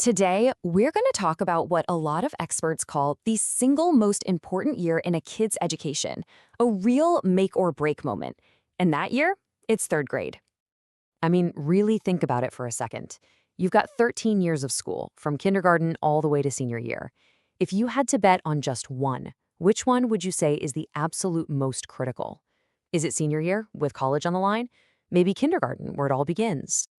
Today, we're going to talk about what a lot of experts call the single most important year in a kid's education, a real make or break moment. And that year, it's third grade. I mean, really think about it for a second. You've got 13 years of school, from kindergarten all the way to senior year. If you had to bet on just one, which one would you say is the absolute most critical? Is it senior year, with college on the line? Maybe kindergarten, where it all begins?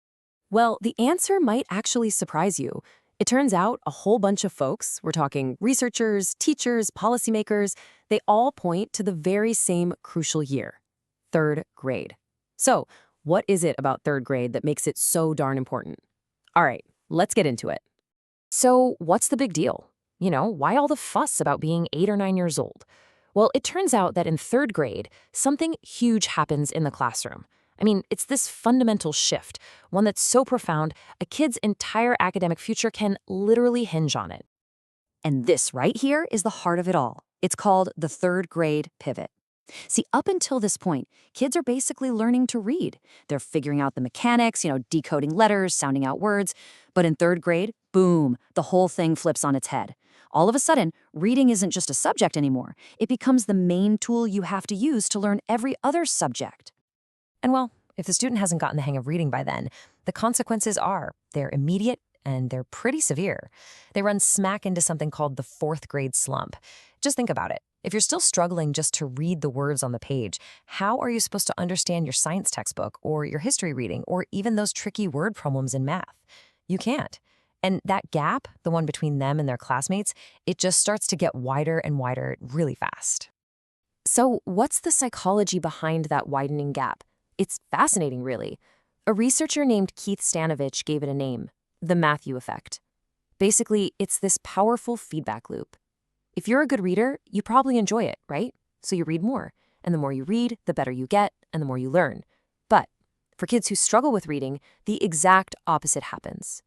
Well, the answer might actually surprise you. It turns out a whole bunch of folks, we're talking researchers, teachers, policymakers, they all point to the very same crucial year, third grade. So, what is it about third grade that makes it so darn important? All right, let's get into it. So, what's the big deal? Why all the fuss about being 8 or 9 years old? Well, it turns out that in third grade, something huge happens in the classroom. I mean, it's this fundamental shift, one that's so profound, a kid's entire academic future can literally hinge on it. And this right here is the heart of it all. It's called the third grade pivot. See, up until this point, kids are basically learning to read. They're figuring out the mechanics, decoding letters, sounding out words. But in third grade, boom, the whole thing flips on its head. All of a sudden, reading isn't just a subject anymore. It becomes the main tool you have to use to learn every other subject. And well, if the student hasn't gotten the hang of reading by then, the consequences they're immediate and they're pretty severe. They run smack into something called the fourth grade slump. Just think about it. If you're still struggling just to read the words on the page, how are you supposed to understand your science textbook or your history reading or even those tricky word problems in math? You can't. And that gap, the one between them and their classmates, it just starts to get wider and wider really fast. So what's the psychology behind that widening gap? It's fascinating, really. A researcher named Keith Stanovich gave it a name, the Matthew effect. Basically, it's this powerful feedback loop. If you're a good reader, you probably enjoy it, right? So you read more. And the more you read, the better you get, and the more you learn. But for kids who struggle with reading, the exact opposite happens.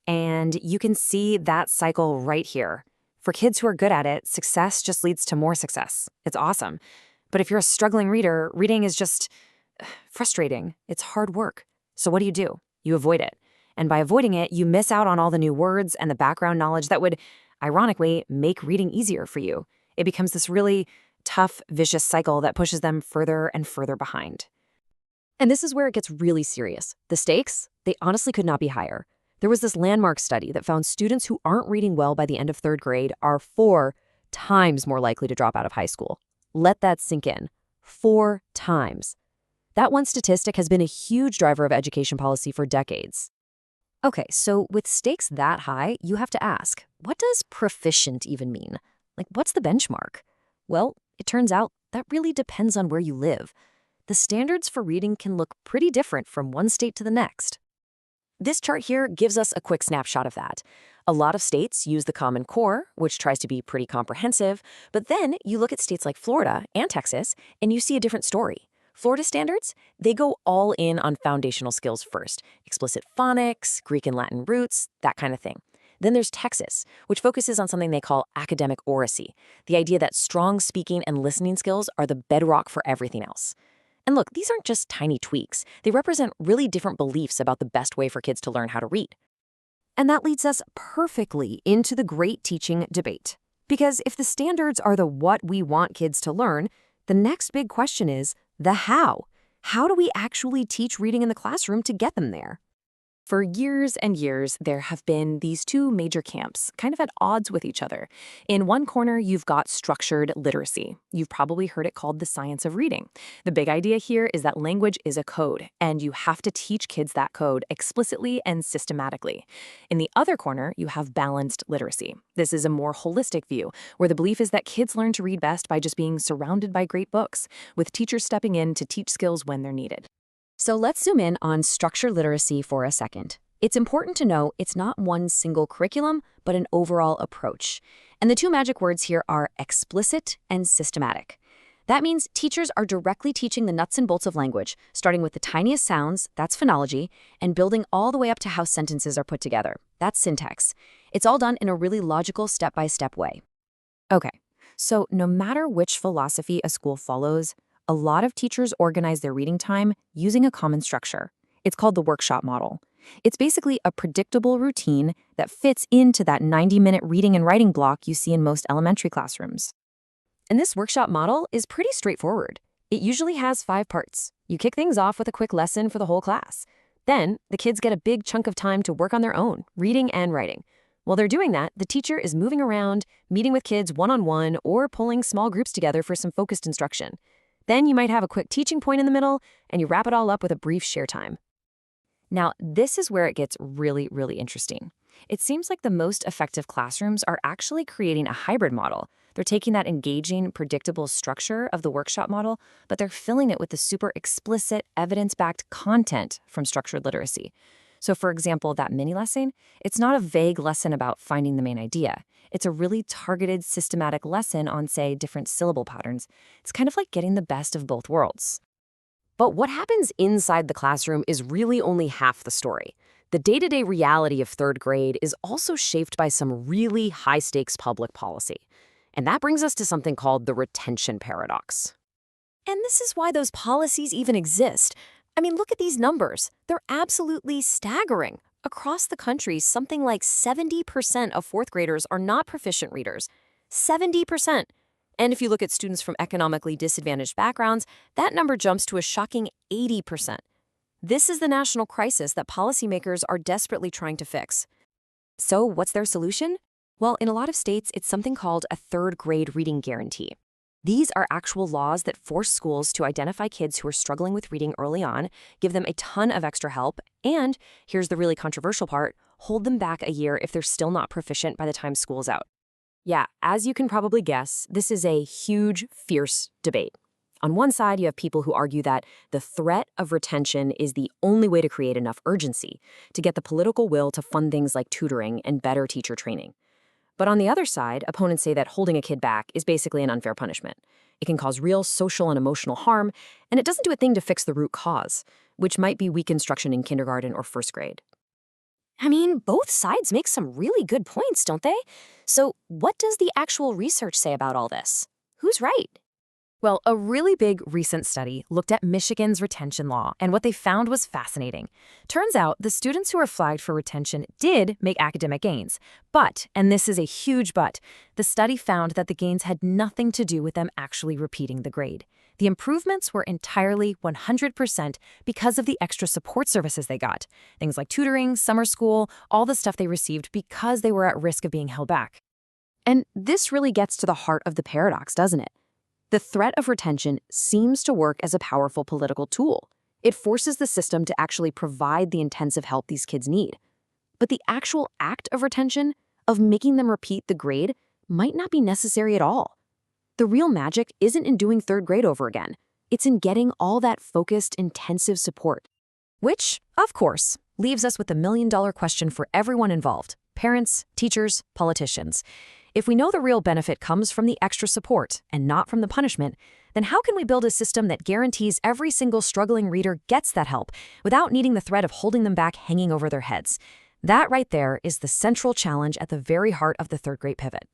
And you can see that cycle right here. For kids who are good at it, success just leads to more success. It's awesome. But if you're a struggling reader, reading is just frustrating. It's hard work. So what do? You avoid it. And by avoiding it, you miss out on all the new words and the background knowledge that would, ironically, make reading easier for you. It becomes this really tough, vicious cycle that pushes them further and further behind. And this is where it gets really serious. The stakes, they honestly could not be higher. There was this landmark study that found students who aren't reading well by the end of third grade are 4 times more likely to drop out of high school. Let that sink in. 4 times. That one statistic has been a huge driver of education policy for decades. Okay, so with stakes that high, you have to ask, what does proficient even mean? What's the benchmark? Well, it turns out that really depends on where you live. The standards for reading can look pretty different from one state to the next. This chart here gives us a quick snapshot of that. A lot of states use the Common Core, which tries to be pretty comprehensive, but then you look at states like Florida and Texas, and you see a different story. Florida standards, they go all in on foundational skills first, explicit phonics, Greek and Latin roots, that kind of thing. Then there's Texas, which focuses on something they call academic oracy, the idea that strong speaking and listening skills are the bedrock for everything else. And look, these aren't just tiny tweaks. They represent really different beliefs about the best way for kids to learn how to read. And that leads us perfectly into the great teaching debate. Because if the standards are the what we want kids to learn, the next big question is the how. How do we actually teach reading in the classroom to get them there? For years and years, there have been these two major camps, kind of at odds with each other. In one corner, you've got structured literacy. You've probably heard it called the science of reading. The big idea here is that language is a code, and you have to teach kids that code explicitly and systematically. In the other corner, you have balanced literacy. This is a more holistic view, where the belief is that kids learn to read best by just being surrounded by great books, with teachers stepping in to teach skills when they're needed. So let's zoom in on structured literacy for a second. It's important to know it's not one single curriculum, but an overall approach. And the two magic words here are explicit and systematic. That means teachers are directly teaching the nuts and bolts of language, starting with the tiniest sounds, that's phonology, and building all the way up to how sentences are put together. That's syntax. It's all done in a really logical step-by-step way. Okay, so no matter which philosophy a school follows, a lot of teachers organize their reading time using a common structure. It's called the workshop model. It's basically a predictable routine that fits into that 90-minute reading and writing block you see in most elementary classrooms. And this workshop model is pretty straightforward. It usually has 5 parts. You kick things off with a quick lesson for the whole class. Then, the kids get a big chunk of time to work on their own, reading and writing. While they're doing that, the teacher is moving around, meeting with kids one-on-one, or pulling small groups together for some focused instruction. Then you might have a quick teaching point in the middle, and you wrap it all up with a brief share time. Now, this is where it gets really, really interesting. It seems like the most effective classrooms are actually creating a hybrid model. They're taking that engaging, predictable structure of the workshop model, but they're filling it with the super explicit, evidence-backed content from structured literacy. So for example, that mini lesson, it's not a vague lesson about finding the main idea. It's a really targeted, systematic lesson on, say, different syllable patterns. It's kind of like getting the best of both worlds. But what happens inside the classroom is really only half the story. The day-to-day reality of third grade is also shaped by some really high-stakes public policy. And that brings us to something called the retention paradox. And this is why those policies even exist. I mean, look at these numbers. They're absolutely staggering. Across the country, something like 70% of fourth graders are not proficient readers. 70%. And if you look at students from economically disadvantaged backgrounds, that number jumps to a shocking 80%. This is the national crisis that policymakers are desperately trying to fix. So what's their solution? Well, in a lot of states, it's something called a third-grade reading guarantee. These are actual laws that force schools to identify kids who are struggling with reading early on, give them a ton of extra help, and, here's the really controversial part, hold them back a year if they're still not proficient by the time school's out. Yeah, as you can probably guess, this is a huge, fierce debate. On one side, you have people who argue that the threat of retention is the only way to create enough urgency to get the political will to fund things like tutoring and better teacher training. But on the other side, opponents say that holding a kid back is basically an unfair punishment. It can cause real social and emotional harm, and it doesn't do a thing to fix the root cause, which might be weak instruction in kindergarten or first grade. I mean, both sides make some really good points, don't they? So what does the actual research say about all this? Who's right? Well, a really big recent study looked at Michigan's retention law, and what they found was fascinating. Turns out the students who were flagged for retention did make academic gains. But, and this is a huge but, the study found that the gains had nothing to do with them actually repeating the grade. The improvements were entirely 100% because of the extra support services they got. Things like tutoring, summer school, all the stuff they received because they were at risk of being held back. And this really gets to the heart of the paradox, doesn't it? The threat of retention seems to work as a powerful political tool. It forces the system to actually provide the intensive help these kids need. But the actual act of retention, of making them repeat the grade, might not be necessary at all. The real magic isn't in doing third grade over again. It's in getting all that focused, intensive support. Which, of course, leaves us with the million-dollar question for everyone involved: parents, teachers, politicians. If we know the real benefit comes from the extra support and not from the punishment, then how can we build a system that guarantees every single struggling reader gets that help without needing the threat of holding them back hanging over their heads? That right there is the central challenge at the very heart of the third grade pivot.